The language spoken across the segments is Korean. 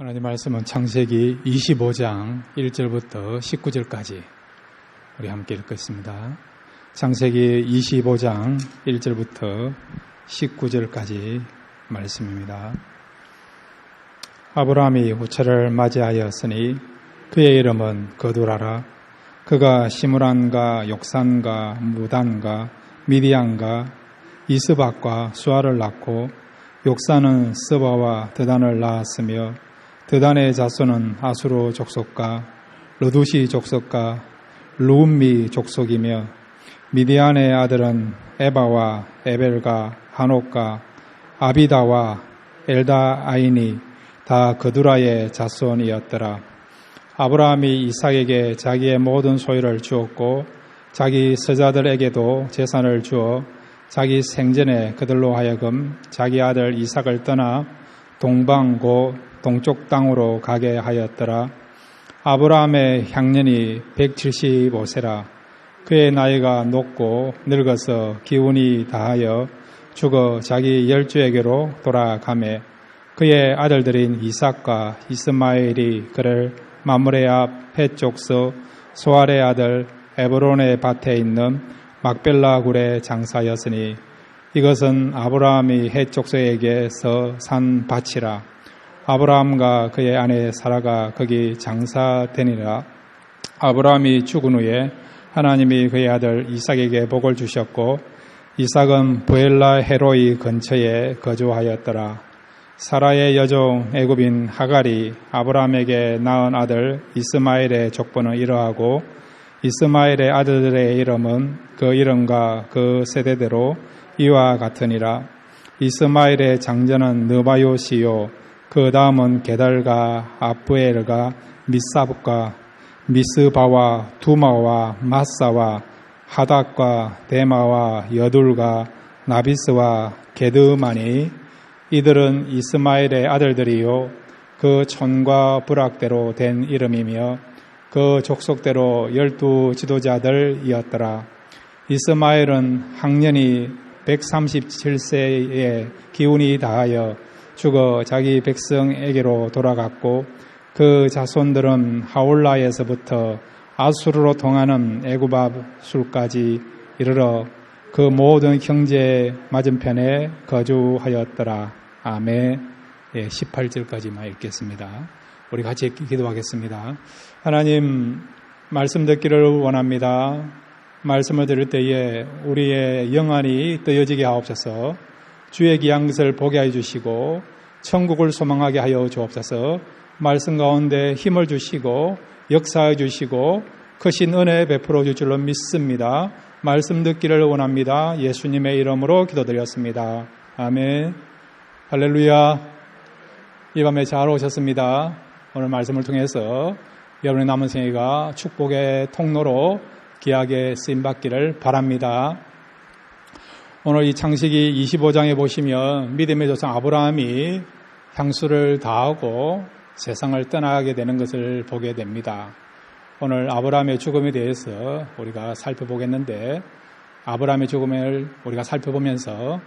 하나님 말씀은 창세기 25장 1절부터 19절까지 우리 함께 읽겠습니다. 창세기 25장 1절부터 19절까지 말씀입니다. 아브라함이 후처를 맞이하였으니 그의 이름은 거두라라. 그가 시므란과 욕산과 무단과 미디안과 이스박과 수아를 낳고 욕산은 스바와 드단을 낳았으며 드단의 자손은 아수르 족속과 르두시 족속과 루음미 족속이며 미디안의 아들은 에바와 에벨과 하녹과 아비다와 엘다아인이 다 그두라의 자손이었더라. 아브라함이 이삭에게 자기의 모든 소유를 주었고 자기 서자들에게도 재산을 주어 자기 생전에 그들로 하여금 자기 아들 이삭을 떠나 동방 곧 동쪽 땅으로 가게 하였더라. 아브라함의 향년이 175세라. 그의 나이가 높고 늙어서 기운이 다하여 죽어 자기 열조에게로 돌아가매 그의 아들들인 이삭과 이스마엘이 그를 마므레 앞 헷족서 소알의 아들 에브론의 밭에 있는 막벨라 굴에 장사였으니 이것은 아브라함이 헷족서에게서 산 밭이라. 아브라함과 그의 아내 사라가 거기 장사되니라. 아브라함이 죽은 후에 하나님이 그의 아들 이삭에게 복을 주셨고 이삭은 부엘라 헤로이 근처에 거주하였더라. 사라의 여종 애굽인 하갈이 아브라함에게 낳은 아들 이스마엘의 족보는 이러하고 이스마엘의 아들들의 이름은 그 이름과 그 세대대로 이와 같으니라. 이스마엘의 장자는 느바요시요 그 다음은 게달과 아프엘과 미사붓과 미스바와 두마와 마사와 하닥과 데마와 여둘과 나비스와 게드마니 이들은 이스마엘의 아들들이요 그 촌과 부락대로 된 이름이며 그 족속대로 12 지도자들이었더라. 이스마엘은 학년이 137세에 기운이 다하여 죽어 자기 백성에게로 돌아갔고 그 자손들은 하울라에서부터 아수르로 통하는 애굽 앞 술까지 이르러 그 모든 형제 맞은편에 거주하였더라. 아멘. 18절까지만 읽겠습니다. 우리 같이 기도하겠습니다. 하나님, 말씀 듣기를 원합니다. 말씀을 들을 때에 우리의 영안이 뜨여지게 하옵소서. 주의 귀한 것을 보게 해주시고 천국을 소망하게 하여 주옵소서. 말씀 가운데 힘을 주시고 역사해 주시고 크신 은혜 베풀어 줄 줄로 믿습니다. 말씀 듣기를 원합니다. 예수님의 이름으로 기도드렸습니다. 아멘. 할렐루야. 이 밤에 잘 오셨습니다. 오늘 말씀을 통해서 여러분의 남은 생애가 축복의 통로로 귀하게 쓰임받기를 바랍니다. 오늘 이 창세기 25장에 보시면 믿음의 조상 아브라함이 향수를 다하고 세상을 떠나게 되는 것을 보게 됩니다. 오늘 아브라함의 죽음에 대해서 우리가 살펴보겠는데 아브라함의 죽음을 우리가 살펴보면서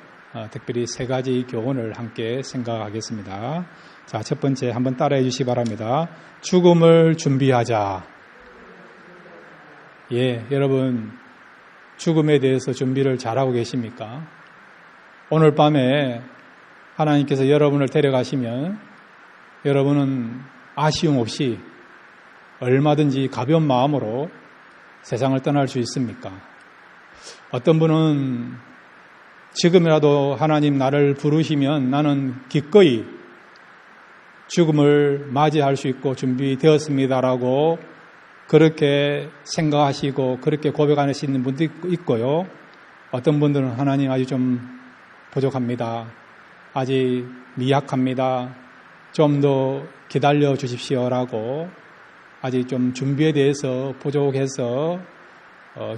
특별히 세 가지 교훈을 함께 생각하겠습니다. 자, 첫 번째 한번 따라해 주시기 바랍니다. 죽음을 준비하자. 예, 여러분 죽음에 대해서 준비를 잘하고 계십니까? 오늘 밤에 하나님께서 여러분을 데려가시면 여러분은 아쉬움 없이 얼마든지 가벼운 마음으로 세상을 떠날 수 있습니까? 어떤 분은 지금이라도 하나님 나를 부르시면 나는 기꺼이 죽음을 맞이할 수 있고 준비되었습니다라고 그렇게 생각하시고 그렇게 고백하시는 분도 있고요. 어떤 분들은 하나님 아주 좀 부족합니다. 아직 미약합니다. 좀 더 기다려 주십시오라고 아직 좀 준비에 대해서 부족해서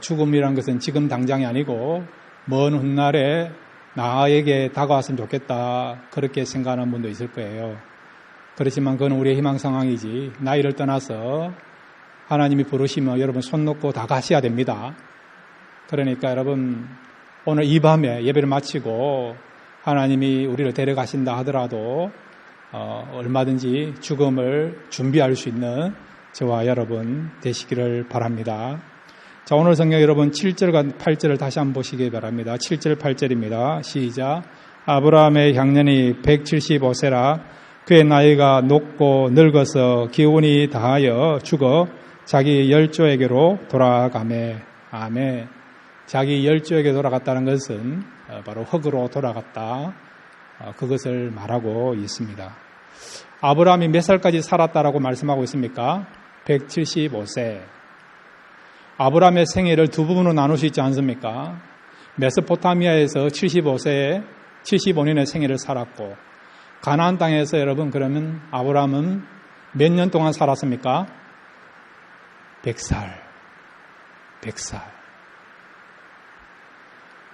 죽음이란 것은 지금 당장이 아니고 먼 훗날에 나에게 다가왔으면 좋겠다 그렇게 생각하는 분도 있을 거예요. 그렇지만 그건 우리의 희망 상황이지 나이를 떠나서 하나님이 부르시면 여러분 손 놓고 다 가셔야 됩니다. 그러니까 여러분 오늘 이 밤에 예배를 마치고 하나님이 우리를 데려가신다 하더라도 얼마든지 죽음을 준비할 수 있는 저와 여러분 되시기를 바랍니다. 자, 오늘 성경 여러분 7절과 8절을 다시 한번 보시기 바랍니다. 7절 8절입니다. 시작. 아브라함의 향년이 175세라 그의 나이가 높고 늙어서 기운이 다하여 죽어 자기 열조에게로 돌아가매. 아멘. 자기 열조에게 돌아갔다는 것은 바로 흙으로 돌아갔다. 그것을 말하고 있습니다. 아브라함이 몇 살까지 살았다라고 말씀하고 있습니까? 175세. 아브라함의 생애를 두 부분으로 나눌 수 있지 않습니까? 메소포타미아에서 75년의 생애를 살았고 가나안 땅에서 여러분 그러면 아브라함은 몇 년 동안 살았습니까? 100살.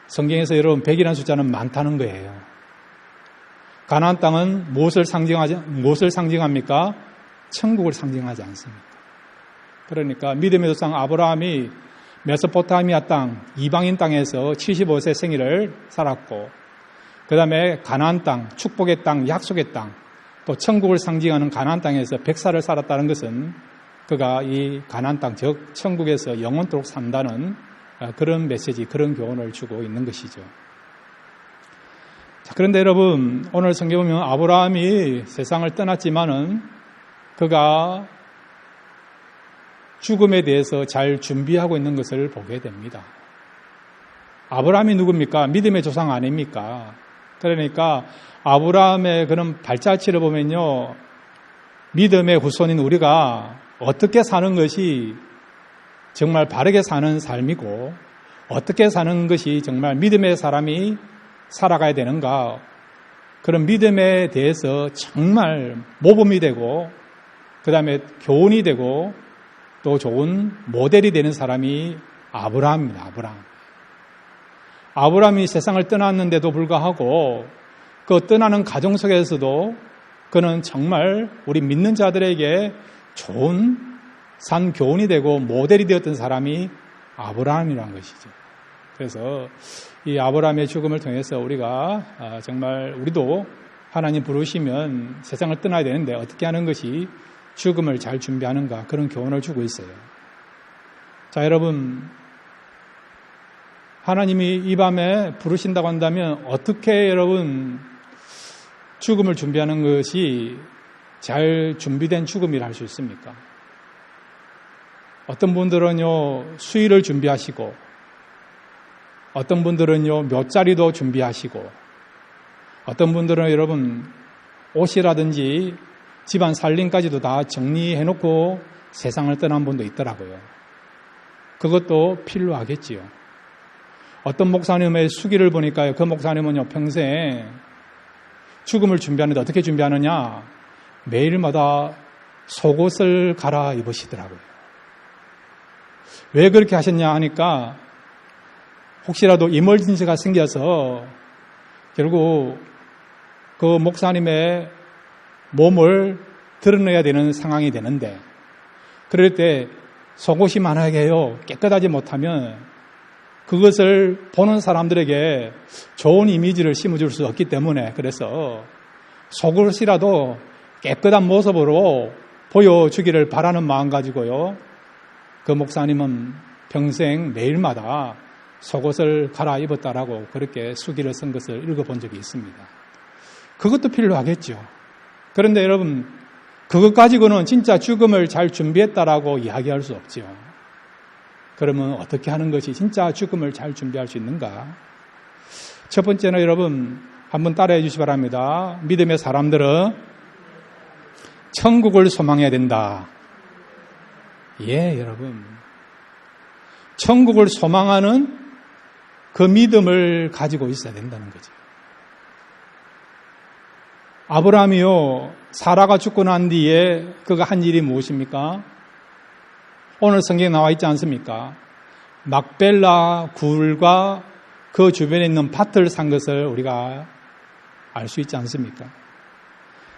성경에서 여러분 100이라는 숫자는 많다는 거예요. 가나안 땅은 무엇을 상징합니까? 천국을 상징하지 않습니다. 그러니까 믿음의 조상 아브라함이 메소포타미아 땅, 이방인 땅에서 75세 생일을 살았고 그 다음에 가나안 땅, 축복의 땅, 약속의 땅, 또 천국을 상징하는 가나안 땅에서 100살을 살았다는 것은 그가 이 가나안 땅, 즉 천국에서 영원토록 산다는 그런 메시지, 그런 교훈을 주고 있는 것이죠. 자, 그런데 여러분 오늘 성경 보면 아브라함이 세상을 떠났지만은 그가 죽음에 대해서 잘 준비하고 있는 것을 보게 됩니다. 아브라함이 누굽니까? 믿음의 조상 아닙니까? 그러니까 아브라함의 그런 발자취를 보면요, 믿음의 후손인 우리가 어떻게 사는 것이 정말 바르게 사는 삶이고 어떻게 사는 것이 정말 믿음의 사람이 살아가야 되는가, 그런 믿음에 대해서 정말 모범이 되고 그 다음에 교훈이 되고 또 좋은 모델이 되는 사람이 아브라함입니다. 아브라함이 세상을 떠났는데도 불구하고 그 떠나는 가정 속에서도 그는 정말 우리 믿는 자들에게 좋은 산 교훈이 되고 모델이 되었던 사람이 아브라함이라는 것이죠. 그래서 이 아브라함의 죽음을 통해서 우리가 정말 우리도 하나님 부르시면 세상을 떠나야 되는데 어떻게 하는 것이 죽음을 잘 준비하는가, 그런 교훈을 주고 있어요. 자, 여러분, 하나님이 이 밤에 부르신다고 한다면 어떻게 여러분 죽음을 준비하는 것이 잘 준비된 죽음이라 할 수 있습니까? 어떤 분들은요 수의를 준비하시고 어떤 분들은요 묘자리도 준비하시고 어떤 분들은 여러분 옷이라든지 집안 살림까지도 다 정리해놓고 세상을 떠난 분도 있더라고요. 그것도 필요하겠지요. 어떤 목사님의 수기를 보니까요, 그 목사님은요 평생 죽음을 준비하는데 어떻게 준비하느냐, 매일마다 속옷을 갈아입으시더라고요. 왜 그렇게 하셨냐 하니까 혹시라도 이멀전시가 생겨서 결국 그 목사님의 몸을 드러내야 되는 상황이 되는데, 그럴 때 속옷이 만약에요 깨끗하지 못하면 그것을 보는 사람들에게 좋은 이미지를 심어줄 수 없기 때문에, 그래서 속옷이라도 깨끗한 모습으로 보여주기를 바라는 마음 가지고요, 그 목사님은 평생 매일마다 속옷을 갈아입었다라고 그렇게 수기를 쓴 것을 읽어본 적이 있습니다. 그것도 필요하겠죠. 그런데 여러분, 그것 가지고는 진짜 죽음을 잘 준비했다라고 이야기할 수 없죠. 그러면 어떻게 하는 것이 진짜 죽음을 잘 준비할 수 있는가? 첫 번째는 여러분 한번 따라해 주시기 바랍니다. 믿음의 사람들은 천국을 소망해야 된다. 예, 여러분. 천국을 소망하는 그 믿음을 가지고 있어야 된다는 거죠. 아브라함이요, 사라가 죽고 난 뒤에 그가 한 일이 무엇입니까? 오늘 성경에 나와 있지 않습니까? 막벨라 굴과 그 주변에 있는 밭을 산 것을 우리가 알 수 있지 않습니까?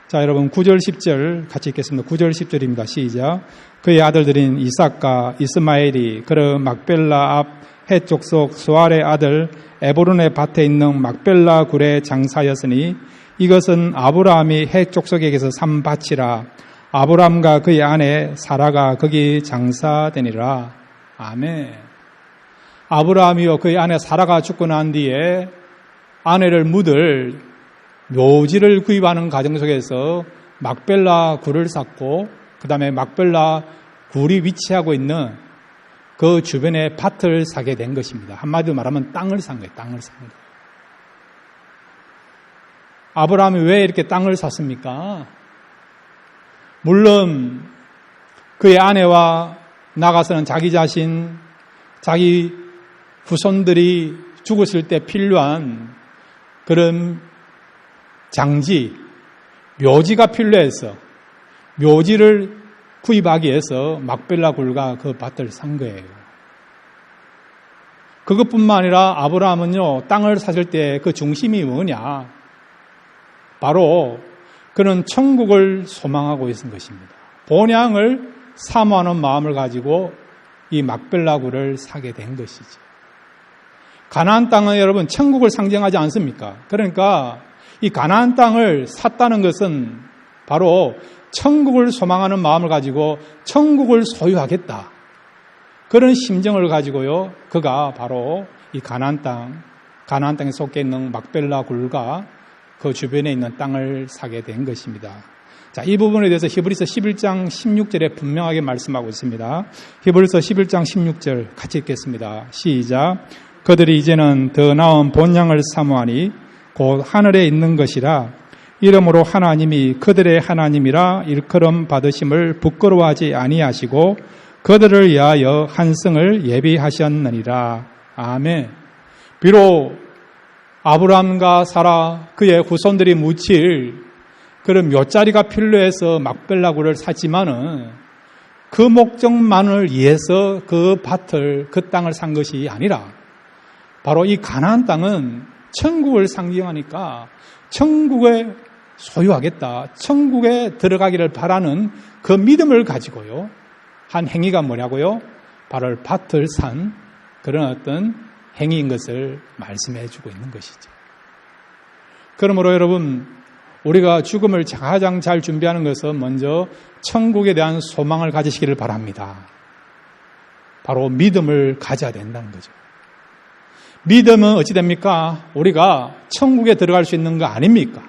자, 여러분 9절 10절 같이 읽겠습니다. 9절 10절입니다. 시작. 그의 아들들인 이삭과 이스마엘이 그러 막벨라 앞 헷 족속 수알의 아들 에브론의 밭에 있는 막벨라 굴의 장사였으니 이것은 아브라함이 헷 족속에게서 산 밭이라. 아브라함과 그의 아내 사라가 거기 장사되니라. 아멘. 아브라함이요 그의 아내 사라가 죽고 난 뒤에 아내를 묻을 묘지를 구입하는 과정 속에서 막벨라 굴을 샀고 그 다음에 막벨라 굴이 위치하고 있는 그 주변에 밭을 사게 된 것입니다. 한마디로 말하면 땅을 산 거예요. 땅을 산 거예요. 아브라함이 왜 이렇게 땅을 샀습니까? 물론 그의 아내와 나가서는 자기 자신, 자기 후손들이 죽었을 때 필요한 그런 장지, 묘지가 필요해서 묘지를 구입하기 위해서 막벨라 굴과 그 밭을 산 거예요. 그것뿐만 아니라 아브라함은요, 땅을 샀을 때 그 중심이 뭐냐? 바로 그는 천국을 소망하고 있는 것입니다. 본향을 사모하는 마음을 가지고 이 막벨라 굴을 사게 된 것이죠. 가나안 땅은 여러분 천국을 상징하지 않습니까? 그러니까 이 가나안 땅을 샀다는 것은 바로 천국을 소망하는 마음을 가지고 천국을 소유하겠다. 그런 심정을 가지고요. 그가 바로 이 가나안 땅에 속해 있는 막벨라 굴과 그 주변에 있는 땅을 사게 된 것입니다. 자, 이 부분에 대해서 히브리서 11장 16절에 분명하게 말씀하고 있습니다. 히브리서 11장 16절 같이 읽겠습니다. 시작. 그들이 이제는 더 나은 본향을 사모하니 곧 하늘에 있는 것이라. 이러므로 하나님이 그들의 하나님이라 일컬음 받으심을 부끄러워하지 아니하시고 그들을 위하여 한 성을 예비하셨느니라. 아멘. 비록 아브라함과 사라 그의 후손들이 묻힐 그런 묘자리가 필요해서 막벨라 굴을 샀지만은 그 목적만을 위해서 그 밭을, 그 땅을 산 것이 아니라 바로 이 가나안 땅은 천국을 상징하니까 천국에 소유하겠다, 천국에 들어가기를 바라는 그 믿음을 가지고요 한 행위가 뭐냐고요? 바로 밭을 산 그런 어떤 행위인 것을 말씀해 주고 있는 것이죠. 그러므로 여러분, 우리가 죽음을 가장 잘 준비하는 것은 먼저 천국에 대한 소망을 가지시기를 바랍니다. 바로 믿음을 가져야 된다는 거죠. 믿음은 어찌 됩니까? 우리가 천국에 들어갈 수 있는 거 아닙니까?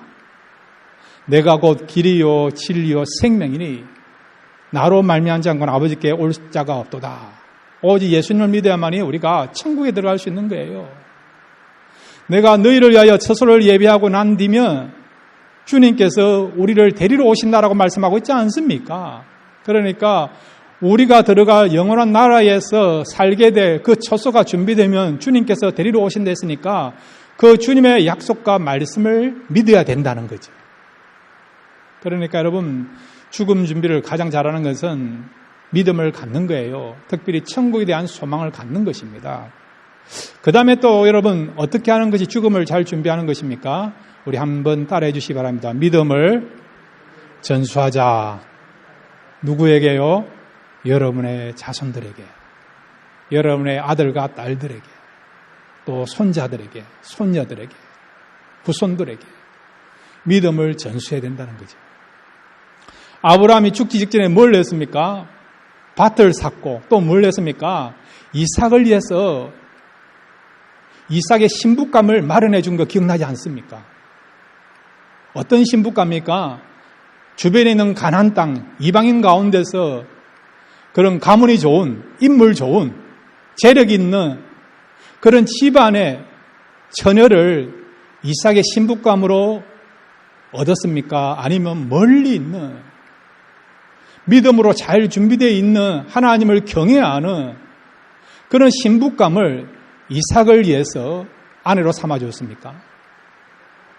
내가 곧 길이요 진리요 생명이니 나로 말미암지 않고는 아버지께 올 자가 없도다. 오직 예수님을 믿어야만이 우리가 천국에 들어갈 수 있는 거예요. 내가 너희를 위하여 처소를 예비하고 난 뒤면 주님께서 우리를 데리러 오신다라고 말씀하고 있지 않습니까? 그러니까 우리가 들어갈 영원한 나라에서 살게 될 그 처소가 준비되면 주님께서 데리러 오신다 했으니까 그 주님의 약속과 말씀을 믿어야 된다는 거죠. 그러니까 여러분, 죽음 준비를 가장 잘하는 것은 믿음을 갖는 거예요. 특별히 천국에 대한 소망을 갖는 것입니다. 그 다음에 또 여러분, 어떻게 하는 것이 죽음을 잘 준비하는 것입니까? 우리 한번 따라해 주시기 바랍니다. 믿음을 전수하자. 누구에게요? 여러분의 자손들에게, 여러분의 아들과 딸들에게, 또 손자들에게, 손녀들에게, 후손들에게 믿음을 전수해야 된다는 거죠. 아브라함이 죽기 직전에 뭘 했습니까? 밭을 샀고 또 뭘 했습니까? 이삭을 위해서 이삭의 신부감을 마련해 준 거 기억나지 않습니까? 어떤 신부감입니까? 주변에 있는 가나안 땅, 이방인 가운데서 그런 가문이 좋은, 인물 좋은, 재력 있는 그런 집안의 처녀를 이삭의 신부감으로 얻었습니까? 아니면 멀리 있는, 믿음으로 잘 준비되어 있는 하나님을 경외하는 그런 신부감을 이삭을 위해서 아내로 삼아줬습니까?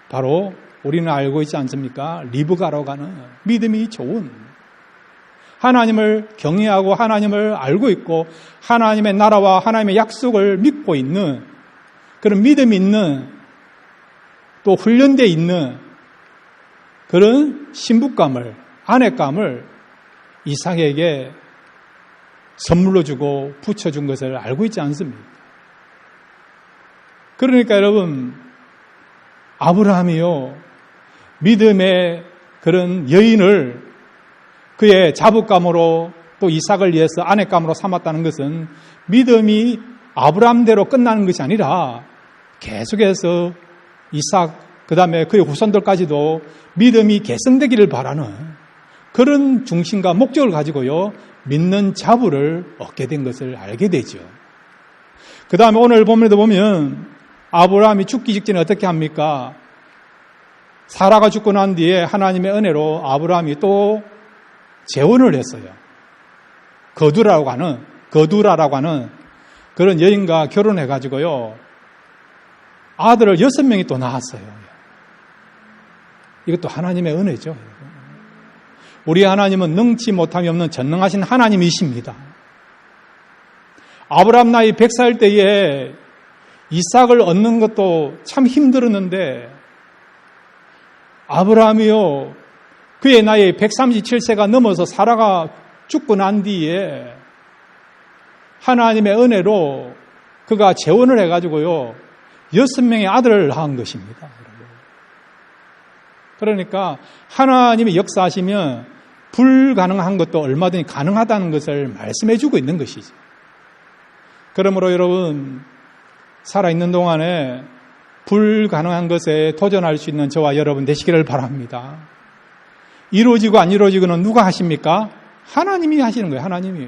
바로 우리는 알고 있지 않습니까? 리브가라고 하는 믿음이 좋은, 하나님을 경외하고 하나님을 알고 있고 하나님의 나라와 하나님의 약속을 믿고 있는 그런 믿음이 있는, 또 훈련되어 있는 그런 신부감을, 아내감을 이삭에게 선물로 주고 붙여준 것을 알고 있지 않습니까? 그러니까 여러분, 아브라함이요, 믿음의 그런 여인을 그의 자부감으로 또 이삭을 위해서 아내감으로 삼았다는 것은 믿음이 아브라함대로 끝나는 것이 아니라 계속해서 이삭, 그 다음에 그의 후손들까지도 믿음이 개성되기를 바라는 그런 중심과 목적을 가지고요, 믿는 자부를 얻게 된 것을 알게 되죠. 그 다음에 오늘 본문에도 보면 아브라함이 죽기 직전에 어떻게 합니까? 사라가 죽고 난 뒤에 하나님의 은혜로 아브라함이 또 재혼을 했어요. 거두라라고 하는 그런 여인과 결혼해가지고요, 아들을 6명이 또 낳았어요. 이것도 하나님의 은혜죠. 우리 하나님은 능치 못함이 없는 전능하신 하나님이십니다. 아브라함 나이 100살 때에 이삭을 얻는 것도 참 힘들었는데 아브라함이요, 그의 나이 137세가 넘어서 사라가 죽고 난 뒤에 하나님의 은혜로 그가 재혼을 해가지고요, 6명의 아들을 낳은 것입니다. 그러니까 하나님이 역사하시면 불가능한 것도 얼마든지 가능하다는 것을 말씀해 주고 있는 것이죠. 그러므로 여러분, 살아있는 동안에 불가능한 것에 도전할 수 있는 저와 여러분 되시기를 바랍니다. 이루어지고 안 이루어지고는 누가 하십니까? 하나님이 하시는 거예요. 하나님이.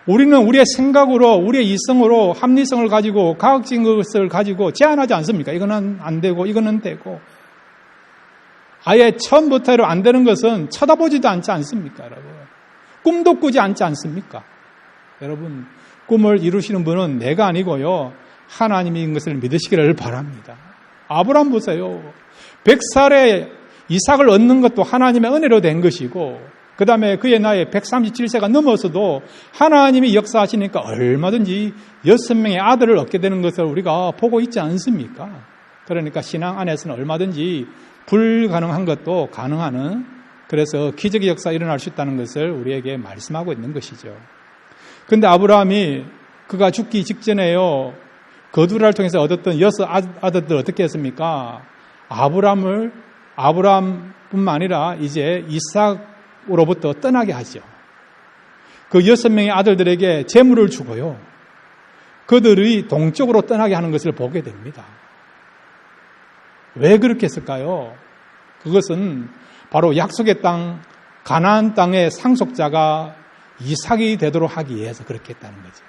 우리는 우리의 생각으로, 우리의 이성으로, 합리성을 가지고, 과학적인 것을 가지고 제안하지 않습니까? 이거는 안 되고 이거는 되고. 아예 처음부터 안 되는 것은 쳐다보지도 않지 않습니까, 여러분? 꿈도 꾸지 않지 않습니까? 여러분, 꿈을 이루시는 분은 내가 아니고요, 하나님인 것을 믿으시기를 바랍니다. 아브라함 보세요. 100살에 이삭을 얻는 것도 하나님의 은혜로 된 것이고, 그 다음에 그의 나이 137세가 넘어서도 하나님이 역사하시니까 얼마든지 6명의 아들을 얻게 되는 것을 우리가 보고 있지 않습니까? 그러니까 신앙 안에서는 얼마든지 불가능한 것도 가능하는, 그래서 기적의 역사가 일어날 수 있다는 것을 우리에게 말씀하고 있는 것이죠. 그런데 아브라함이 그가 죽기 직전에요, 거두라를 통해서 얻었던 6 아들들 어떻게 했습니까? 아브라함뿐만 아니라 이제 이삭으로부터 떠나게 하죠. 그 6명의 아들들에게 재물을 주고요, 그들이 동쪽으로 떠나게 하는 것을 보게 됩니다. 왜 그렇게 했을까요? 그것은 바로 약속의 땅, 가나안 땅의 상속자가 이삭이 되도록 하기 위해서 그렇게 했다는 거죠.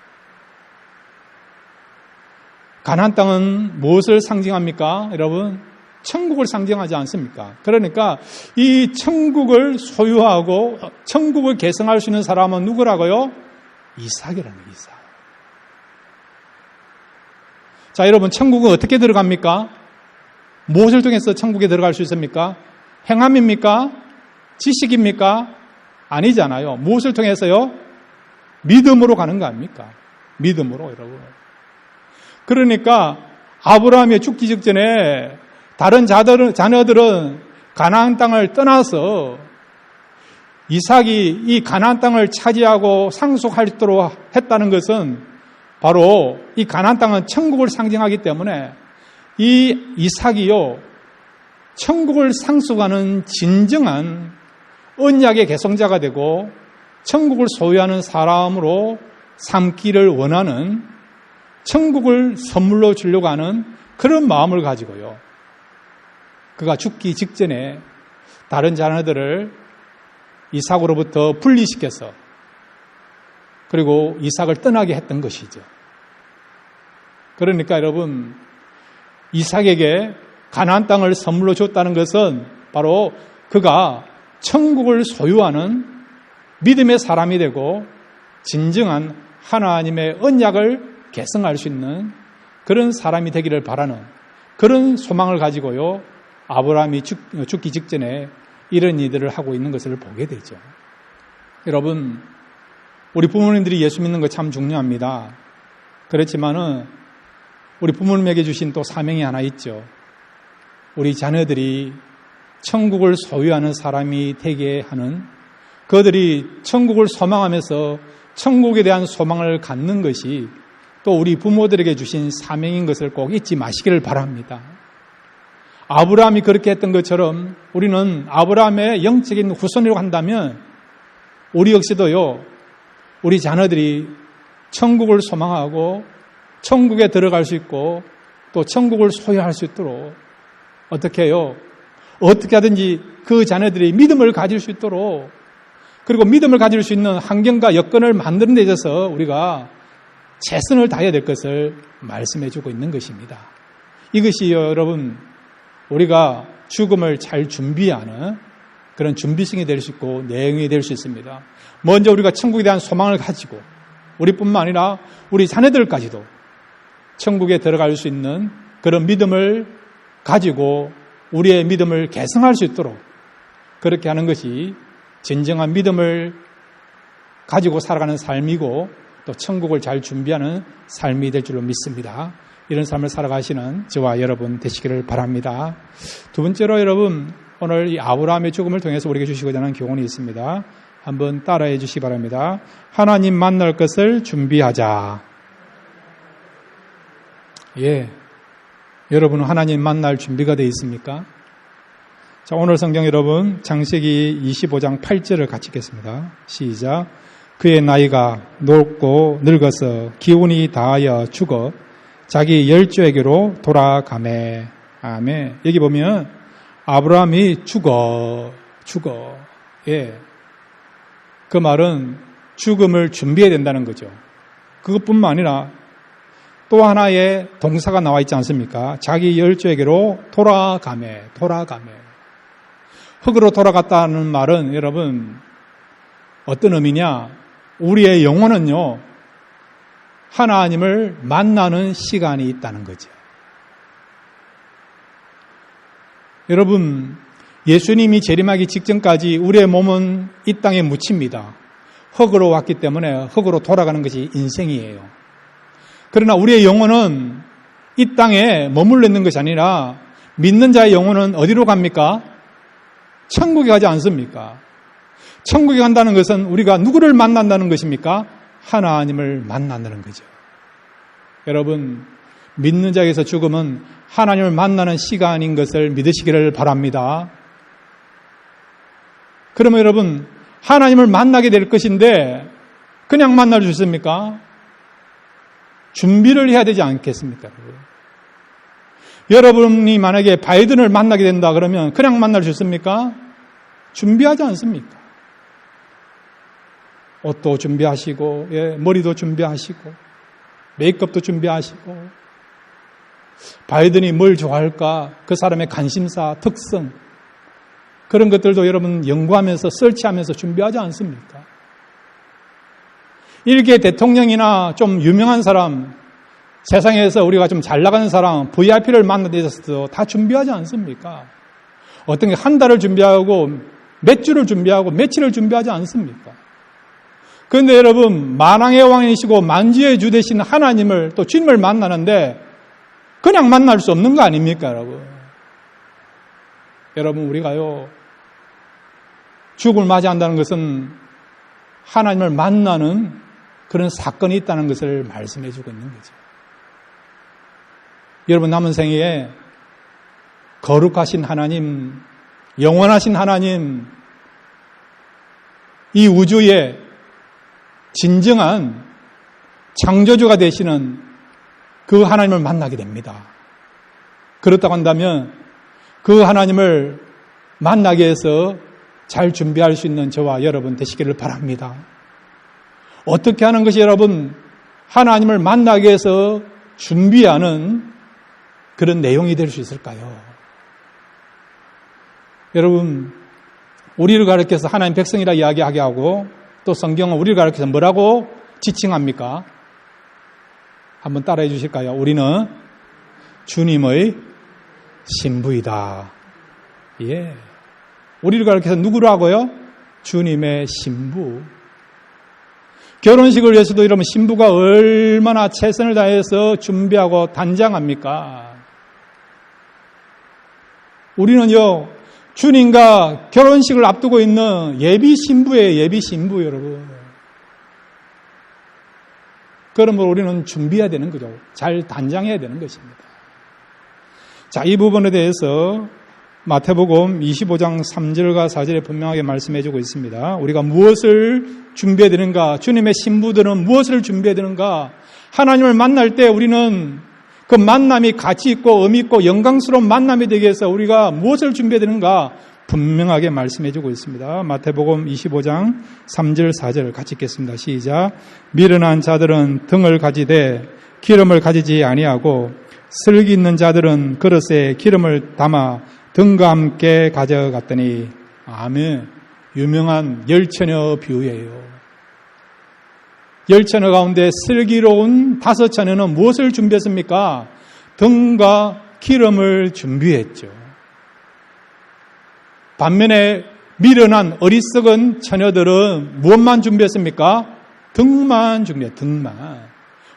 가나안 땅은 무엇을 상징합니까? 여러분, 천국을 상징하지 않습니까? 그러니까 이 천국을 소유하고 천국을 계승할 수 있는 사람은 누구라고요? 이삭이라는 거예요. 이삭. 자, 여러분, 천국은 어떻게 들어갑니까? 무엇을 통해서 천국에 들어갈 수 있습니까? 행함입니까? 지식입니까? 아니잖아요. 무엇을 통해서요? 믿음으로 가는 거 아닙니까? 믿음으로, 여러분. 그러니까 아브라함이 죽기 직전에 다른 자녀들은 가나안 땅을 떠나서 이삭이 이 가나안 땅을 차지하고 상속하도록 했다는 것은 바로 이 가나안 땅은 천국을 상징하기 때문에 이 이삭이요, 천국을 상속하는 진정한 언약의 계승자가 되고 천국을 소유하는 사람으로 삼기를 원하는, 천국을 선물로 주려고 하는 그런 마음을 가지고요, 그가 죽기 직전에 다른 자녀들을 이삭으로부터 분리시켜서 그리고 이삭을 떠나게 했던 것이죠. 그러니까 여러분, 이삭에게 가나안 땅을 선물로 줬다는 것은 바로 그가 천국을 소유하는 믿음의 사람이 되고 진정한 하나님의 언약을 계승할 수 있는 그런 사람이 되기를 바라는 그런 소망을 가지고요, 아브라함이 죽기 직전에 이런 일들을 하고 있는 것을 보게 되죠. 여러분, 우리 부모님들이 예수 믿는 거 참 중요합니다. 그렇지만은 우리 부모님에게 주신 또 사명이 하나 있죠. 우리 자녀들이 천국을 소유하는 사람이 되게 하는, 그들이 천국을 소망하면서 천국에 대한 소망을 갖는 것이 또 우리 부모들에게 주신 사명인 것을 꼭 잊지 마시기를 바랍니다. 아브라함이 그렇게 했던 것처럼 우리는 아브라함의 영적인 후손이라고 한다면 우리 역시도요, 우리 자녀들이 천국을 소망하고 천국에 들어갈 수 있고 또 천국을 소유할 수 있도록 어떻게 해요? 어떻게 하든지 그 자녀들이 믿음을 가질 수 있도록, 그리고 믿음을 가질 수 있는 환경과 여건을 만드는 데 있어서 우리가 최선을 다해야 될 것을 말씀해 주고 있는 것입니다. 이것이 여러분, 우리가 죽음을 잘 준비하는 그런 준비성이 될 수 있고 내용이 될 수 있습니다. 먼저 우리가 천국에 대한 소망을 가지고 우리뿐만 아니라 우리 자녀들까지도 천국에 들어갈 수 있는 그런 믿음을 가지고 우리의 믿음을 개성할 수 있도록 그렇게 하는 것이 진정한 믿음을 가지고 살아가는 삶이고 또 천국을 잘 준비하는 삶이 될 줄로 믿습니다. 이런 삶을 살아가시는 저와 여러분 되시기를 바랍니다. 두 번째로 여러분, 오늘 이 아브라함의 죽음을 통해서 우리에게 주시고자 하는 교훈이 있습니다. 한번 따라해 주시기 바랍니다. 하나님 만날 것을 준비하자. 예, 여러분은 하나님 만날 준비가 되어 있습니까? 자, 오늘 성경 여러분 창세기 25장 8절을 같이 읽겠습니다. 시작. 그의 나이가 높고 늙어서 기운이 다하여 죽어 자기 열조에게로 돌아가매. 아멘. 여기 보면 아브라함이 죽어. 예. 그 말은 죽음을 준비해야 된다는 거죠. 그것뿐만 아니라 또 하나의 동사가 나와 있지 않습니까? 자기 열조에게로 돌아가매. 흙으로 돌아갔다는 말은 여러분 어떤 의미냐? 우리의 영혼은요, 하나님을 만나는 시간이 있다는 거죠. 여러분, 예수님이 재림하기 직전까지 우리의 몸은 이 땅에 묻힙니다. 흙으로 왔기 때문에 흙으로 돌아가는 것이 인생이에요. 그러나 우리의 영혼은 이 땅에 머물러 있는 것이 아니라 믿는 자의 영혼은 어디로 갑니까? 천국에 가지 않습니까? 천국에 간다는 것은 우리가 누구를 만난다는 것입니까? 하나님을 만난다는 거죠. 여러분, 믿는 자에게서 죽음은 하나님을 만나는 시간인 것을 믿으시기를 바랍니다. 그러면 여러분, 하나님을 만나게 될 것인데 그냥 만날 수 있습니까? 준비를 해야 되지 않겠습니까? 여러분이 만약에 바이든을 만나게 된다 그러면 그냥 만날 수 있습니까? 준비하지 않습니까? 옷도 준비하시고, 예, 머리도 준비하시고, 메이크업도 준비하시고, 바이든이 뭘 좋아할까? 그 사람의 관심사, 특성, 그런 것들도 여러분 연구하면서 설치하면서 준비하지 않습니까? 일개 대통령이나 좀 유명한 사람, 세상에서 우리가 좀 잘 나가는 사람, VIP를 만나는 데 있어서도 다 준비하지 않습니까? 어떤 게 한 달을 준비하고 몇 주를 준비하고 며칠을 준비하지 않습니까? 그런데 여러분, 만왕의 왕이시고 만주의 주 되신 하나님을 또 주님을 만나는데 그냥 만날 수 없는 거 아닙니까, 여러분? 여러분, 우리가요, 죽음을 맞이한다는 것은 하나님을 만나는 그런 사건이 있다는 것을 말씀해 주고 있는 거죠. 여러분, 남은 생에 거룩하신 하나님, 영원하신 하나님, 이 우주의 진정한 창조주가 되시는 그 하나님을 만나게 됩니다. 그렇다고 한다면 그 하나님을 만나기 위해서 잘 준비할 수 있는 저와 여러분 되시기를 바랍니다. 어떻게 하는 것이 여러분 하나님을 만나기 위해서 준비하는 그런 내용이 될 수 있을까요? 여러분, 우리를 가리켜서 하나님 백성이라 이야기하게 하고 또 성경은 우리를 가리켜서 뭐라고 지칭합니까? 한번 따라해 주실까요? 우리는 주님의 신부이다. 예. 우리를 가리켜서 누구라고요? 주님의 신부. 결혼식을 위해서도 여러분 신부가 얼마나 최선을 다해서 준비하고 단장합니까? 우리는요, 주님과 결혼식을 앞두고 있는 예비 신부예요, 예비 신부 여러분. 그러므로 우리는 준비해야 되는 거죠. 잘 단장해야 되는 것입니다. 자, 이 부분에 대해서 마태복음 25장 3절과 4절에 분명하게 말씀해 주고 있습니다. 우리가 무엇을 준비해야 되는가? 주님의 신부들은 무엇을 준비해야 되는가? 하나님을 만날 때 우리는 그 만남이 가치 있고 의미 있고 영광스러운 만남이 되기 위해서 우리가 무엇을 준비해야 되는가? 분명하게 말씀해 주고 있습니다. 마태복음 25장 3절 4절 같이 읽겠습니다. 시작. 미련한 자들은 등을 가지되 기름을 가지지 아니하고 슬기 있는 자들은 그릇에 기름을 담아 등과 함께 가져갔더니. 아멘. 유명한 열처녀 비유예요. 열처녀 가운데 슬기로운 5처녀는 무엇을 준비했습니까? 등과 기름을 준비했죠. 반면에 미련한 어리석은 처녀들은 무엇만 준비했습니까? 등만 준비했어요. 등만.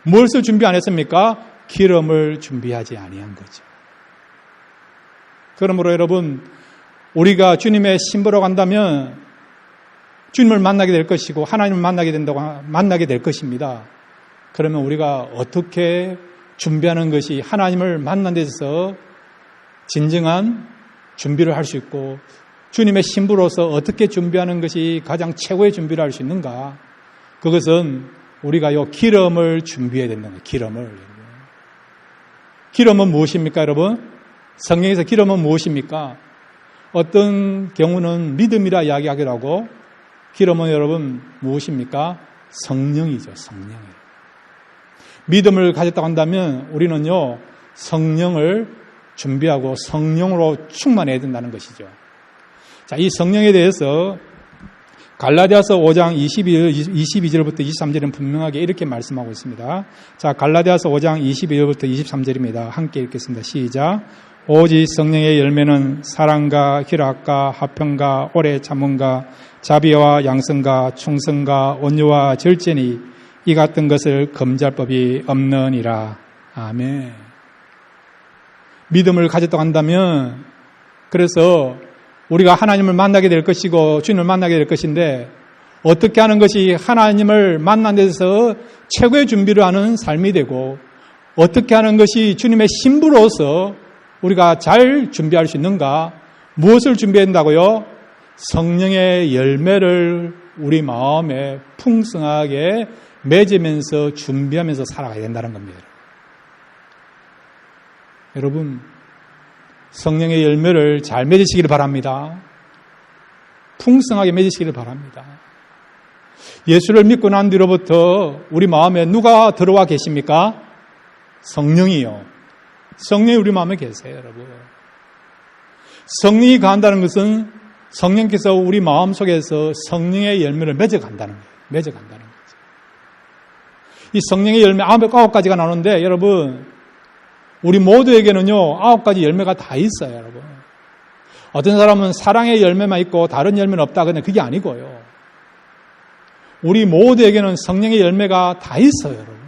무엇을 준비 안 했습니까? 기름을 준비하지 아니한 거죠. 그러므로 여러분, 우리가 주님의 신부로 간다면 주님을 만나게 될 것이고 하나님을 만나게 될 것입니다. 그러면 우리가 어떻게 준비하는 것이 하나님을 만난 데 있어서 진정한 준비를 할 수 있고 주님의 신부로서 어떻게 준비하는 것이 가장 최고의 준비를 할 수 있는가? 그것은 우리가 요 기름을 준비해야 된다는 거예요. 기름을. 기름은 무엇입니까, 여러분? 성경에서 기름은 무엇입니까? 어떤 경우는 믿음이라 이야기하기도 하고, 기름은 여러분 무엇입니까? 성령이죠. 성령. 믿음을 가졌다고 한다면 우리는요, 성령을 준비하고 성령으로 충만해야 된다는 것이죠. 자, 이 성령에 대해서 갈라디아서 5장 22절부터 23절은 분명하게 이렇게 말씀하고 있습니다. 자, 갈라디아서 5장 22절부터 23절입니다. 함께 읽겠습니다. 시작. 오직 성령의 열매는 사랑과 희락과 화평과 오래 참음과 자비와 양성과 충성과 온유와 절제니 이 같은 것을 검증할 법이 없느니라. 아멘. 믿음을 가졌다고 한다면, 그래서 우리가 하나님을 만나게 될 것이고 주님을 만나게 될 것인데, 어떻게 하는 것이 하나님을 만난 데서 최고의 준비를 하는 삶이 되고, 어떻게 하는 것이 주님의 신부로서 우리가 잘 준비할 수 있는가? 무엇을 준비해야 된다고요? 성령의 열매를 우리 마음에 풍성하게 맺으면서 준비하면서 살아가야 된다는 겁니다. 여러분, 성령의 열매를 잘 맺으시기를 바랍니다. 풍성하게 맺으시기를 바랍니다. 예수를 믿고 난 뒤로부터 우리 마음에 누가 들어와 계십니까? 성령이요. 성령이 우리 마음에 계세요, 여러분. 성령이 가한다는 것은 성령께서 우리 마음 속에서 성령의 열매를 맺어간다는 거예요. 맺어간다는 거죠. 이 성령의 열매 9가지가 나오는데, 여러분, 우리 모두에게는요, 9가지 열매가 다 있어요, 여러분. 어떤 사람은 사랑의 열매만 있고 다른 열매는 없다. 근데 그게 아니고요. 우리 모두에게는 성령의 열매가 다 있어요, 여러분.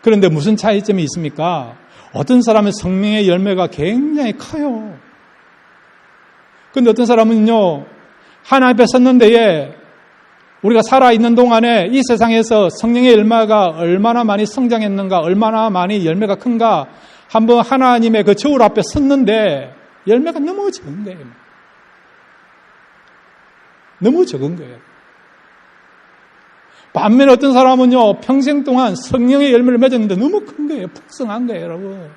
그런데 무슨 차이점이 있습니까? 어떤 사람은 성령의 열매가 굉장히 커요. 그런데 어떤 사람은요, 하나님 앞에 섰는 데에 우리가 살아있는 동안에 이 세상에서 성령의 열매가 얼마나 많이 성장했는가, 얼마나 많이 열매가 큰가, 한번 하나님의 그 저울 앞에 섰는데 열매가 너무 적은 거예요. 너무 적은 거예요. 반면에 어떤 사람은요, 평생 동안 성령의 열매를 맺었는데 너무 큰 거예요. 풍성한 거예요, 여러분.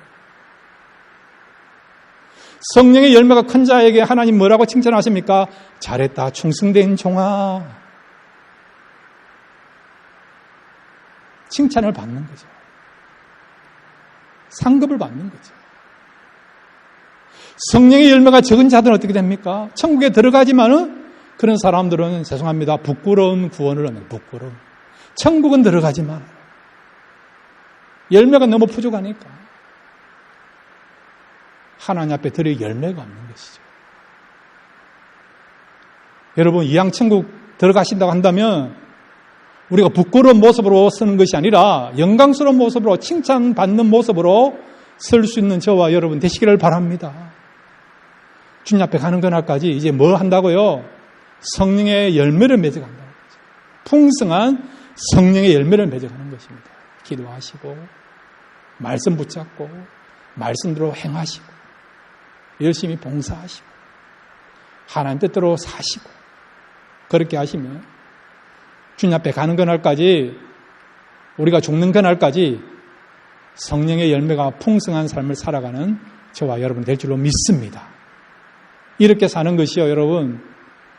성령의 열매가 큰 자에게 하나님 뭐라고 칭찬하십니까? 잘했다, 충성된 종아. 칭찬을 받는 거죠. 상급을 받는 거죠. 성령의 열매가 적은 자들은 어떻게 됩니까? 천국에 들어가지만은 그런 사람들은 죄송합니다. 부끄러운 구원을 얻는 부끄러운. 천국은 들어가지만 열매가 너무 부족하니까 하나님 앞에 드릴 열매가 없는 것이죠. 여러분, 이왕 천국 들어가신다고 한다면 우리가 부끄러운 모습으로 서는 것이 아니라 영광스러운 모습으로 칭찬받는 모습으로 설 수 있는 저와 여러분 되시기를 바랍니다. 주님 앞에 가는 그날까지 이제 뭐 한다고요? 성령의 열매를 맺어간다는 거죠. 풍성한 성령의 열매를 맺어가는 것입니다. 기도하시고 말씀 붙잡고 말씀대로 행하시고 열심히 봉사하시고 하나님 뜻대로 사시고 그렇게 하시면 주님 앞에 가는 그날까지 우리가 죽는 그날까지 성령의 열매가 풍성한 삶을 살아가는 저와 여러분 될 줄로 믿습니다. 이렇게 사는 것이요 여러분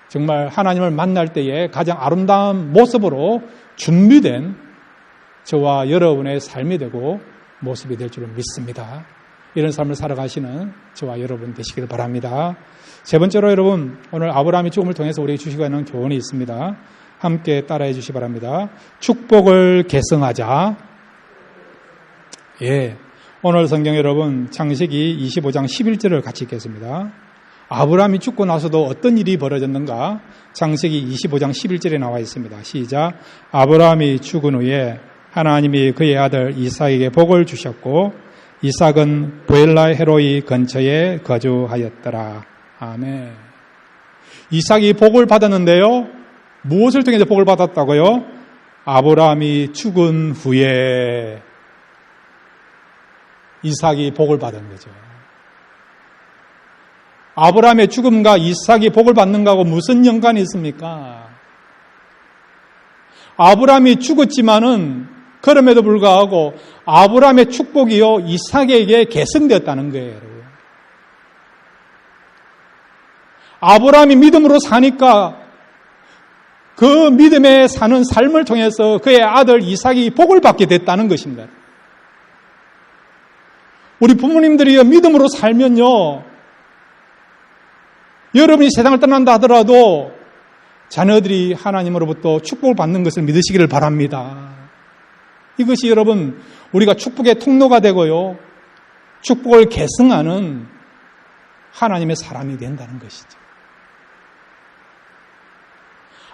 정말 하나님을 만날 때에 가장 아름다운 모습으로 준비된 저와 여러분의 삶이 되고 모습이 될 줄로 믿습니다. 이런 삶을 살아가시는 저와 여러분 되시기를 바랍니다. 세 번째로 여러분 오늘 아브라함의 죽음을 통해서 우리에게 주시고 있는 교훈이 있습니다. 함께 따라해 주시기 바랍니다. 축복을 계승하자. 예, 오늘 성경 여러분 창세기 25장 11절을 같이 읽겠습니다. 아브라함이 죽고 나서도 어떤 일이 벌어졌는가? 창세기 25장 11절에 나와 있습니다. 시작. 아브라함이 죽은 후에 하나님이 그의 아들 이삭에게 복을 주셨고 이삭은 부엘라 헤로이 근처에 거주하였더라. 아멘. 이삭이 복을 받았는데요. 무엇을 통해서 복을 받았다고요? 아브라함이 죽은 후에 이삭이 복을 받은 거죠. 아브라함의 죽음과 이삭이 복을 받는 거하고 무슨 연관이 있습니까? 아브라함이 죽었지만은 그럼에도 불구하고 아브라함의 축복이요 이삭에게 계승되었다는 거예요. 여러분. 아브라함이 믿음으로 사니까 그 믿음에 사는 삶을 통해서 그의 아들 이삭이 복을 받게 됐다는 것입니다. 우리 부모님들이 믿음으로 살면요 여러분이 세상을 떠난다 하더라도 자녀들이 하나님으로부터 축복을 받는 것을 믿으시기를 바랍니다. 이것이 여러분 우리가 축복의 통로가 되고요 축복을 계승하는 하나님의 사람이 된다는 것이죠.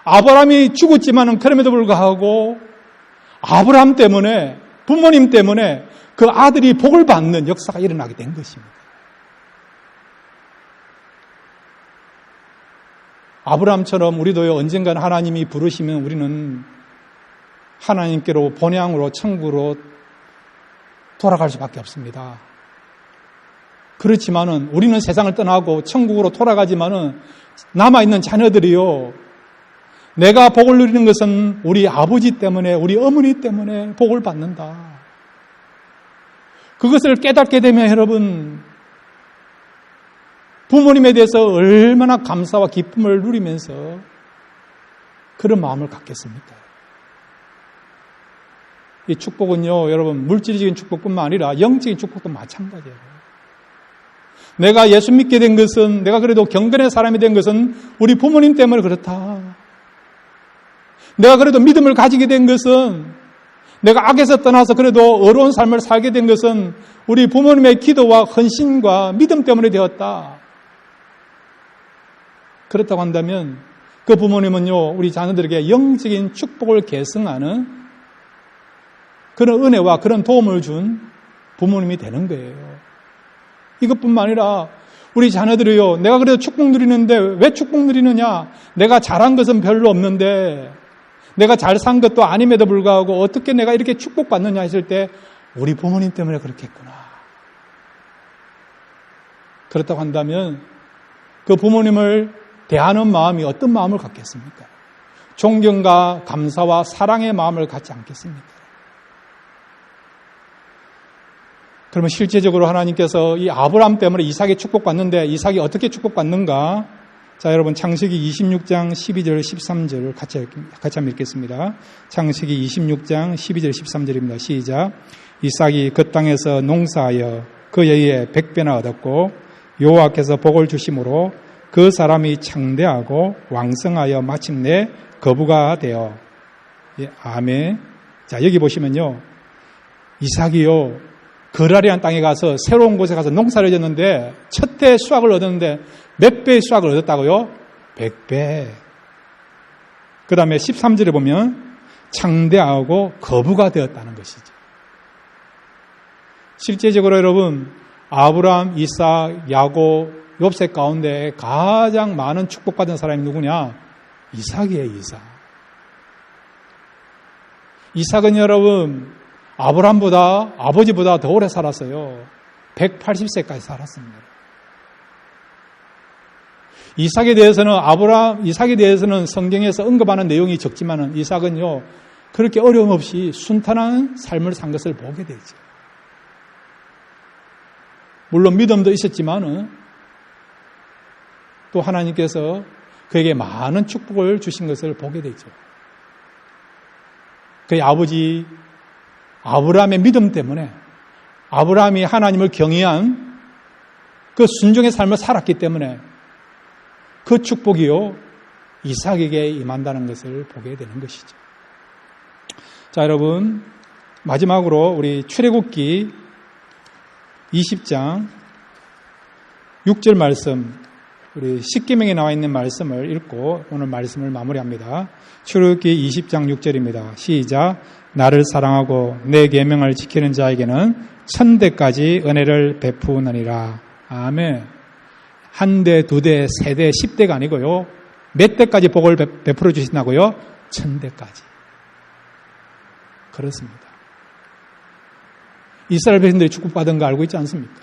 아브라함이 죽었지만은 그럼에도 불구하고 아브라함 때문에 부모님 때문에 그 아들이 복을 받는 역사가 일어나게 된 것입니다. 아브라함처럼 우리도 언젠가는 하나님이 부르시면 우리는 하나님께로 본향으로 천국으로 돌아갈 수밖에 없습니다. 그렇지만은 우리는 세상을 떠나고 천국으로 돌아가지만은 남아있는 자녀들이요 내가 복을 누리는 것은 우리 아버지 때문에 우리 어머니 때문에 복을 받는다. 그것을 깨닫게 되면 여러분 부모님에 대해서 얼마나 감사와 기쁨을 누리면서 그런 마음을 갖겠습니까? 이 축복은요, 여러분, 물질적인 축복뿐만 아니라 영적인 축복도 마찬가지예요. 내가 예수 믿게 된 것은, 내가 그래도 경건의 사람이 된 것은 우리 부모님 때문에 그렇다. 내가 그래도 믿음을 가지게 된 것은, 내가 악에서 떠나서 그래도 어려운 삶을 살게 된 것은 우리 부모님의 기도와 헌신과 믿음 때문에 되었다. 그렇다고 한다면 그 부모님은요, 우리 자녀들에게 영적인 축복을 계승하는 그런 은혜와 그런 도움을 준 부모님이 되는 거예요. 이것뿐만 아니라 우리 자녀들이요, 내가 그래도 축복 누리는데 왜 축복 누리느냐? 내가 잘한 것은 별로 없는데 내가 잘 산 것도 아님에도 불구하고 어떻게 내가 이렇게 축복받느냐 했을 때 우리 부모님 때문에 그렇게 했구나. 그렇다고 한다면 그 부모님을 대하는 마음이 어떤 마음을 갖겠습니까? 존경과 감사와 사랑의 마음을 갖지 않겠습니까? 그러면 실제적으로 하나님께서 이 아브라함 때문에 이삭이 축복받는데 이삭이 어떻게 축복받는가? 자, 여러분 창세기 26장 12절 13절을 같이 한번 읽겠습니다. 창세기 26장 12절 13절입니다. 시작. 이삭이 그 땅에서 농사하여 그에 의해 100배나 얻었고 여호와께서 복을 주심으로 그 사람이 창대하고 왕성하여 마침내 거부가 되어. 예, 아멘. 자, 여기 보시면요, 이삭이요 거라리한 땅에 가서 새로운 곳에 가서 농사를 졌는데 첫 해 수확을 얻었는데 몇 배의 수확을 얻었다고요? 100배. 그 다음에 13절에 보면 창대하고 거부가 되었다는 것이죠. 실제적으로 여러분 아브라함, 이삭, 야곱, 욥세 가운데 가장 많은 축복받은 사람이 누구냐? 이삭이에요. 이삭. 이삭은 여러분 아브라함보다 아버지보다 더 오래 살았어요. 180세까지 살았습니다. 이삭에 대해서는 성경에서 언급하는 내용이 적지만은 이삭은요 그렇게 어려움 없이 순탄한 삶을 산 것을 보게 되죠. 물론 믿음도 있었지만은 또 하나님께서 그에게 많은 축복을 주신 것을 보게 되죠. 그의 아버지 아브라함의 믿음 때문에 아브라함이 하나님을 경외한 그 순종의 삶을 살았기 때문에 그 축복이요 이삭에게 임한다는 것을 보게 되는 것이죠. 자, 여러분 마지막으로 우리 출애굽기 20장 6절 말씀, 우리 십계명에 나와 있는 말씀을 읽고 오늘 말씀을 마무리합니다. 출애굽기 20장 6절입니다. 시작. 나를 사랑하고 내 계명을 지키는 자에게는 1000대까지 은혜를 베푸느니라. 아멘. 한 대, 두 대, 세 대, 10대가 아니고요. 몇 대까지 복을 베풀어 주신다고요? 1000대까지. 그렇습니다. 이스라엘 백성들이 축복받은 거 알고 있지 않습니까?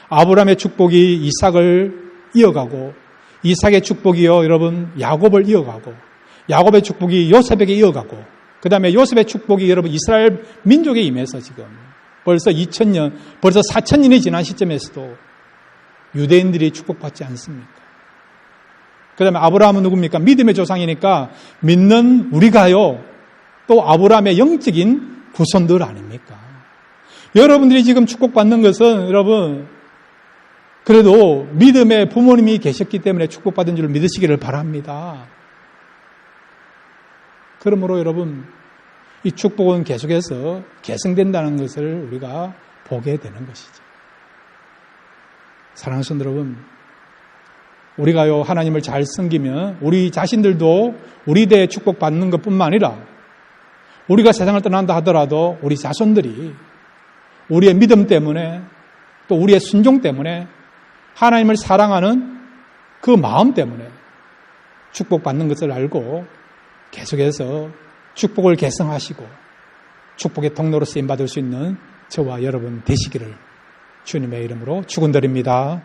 아브라함의 축복이 이삭을 이어가고 이삭의 축복이요 여러분 야곱을 이어가고 야곱의 축복이 요셉에게 이어가고 그 다음에 요셉의 축복이 여러분 이스라엘 민족에 임해서 지금 벌써 2000년 벌써 4000년이 지난 시점에서도 유대인들이 축복받지 않습니까? 그 다음에 아브라함은 누굽니까? 믿음의 조상이니까 믿는 우리가요 또 아브라함의 영적인 후손들 아닙니까? 여러분들이 지금 축복받는 것은 여러분 그래도 믿음의 부모님이 계셨기 때문에 축복받은 줄 믿으시기를 바랍니다. 그러므로 여러분 이 축복은 계속해서 계승된다는 것을 우리가 보게 되는 것이죠. 사랑하는 성도 여러분, 우리가요 하나님을 잘 섬기면 우리 자신들도 우리 대에 축복받는 것뿐만 아니라 우리가 세상을 떠난다 하더라도 우리 자손들이 우리의 믿음 때문에 또 우리의 순종 때문에 하나님을 사랑하는 그 마음 때문에 축복받는 것을 알고 계속해서 축복을 계승하시고 축복의 통로로 쓰임받을 수 있는 저와 여러분 되시기를 주님의 이름으로 축원드립니다.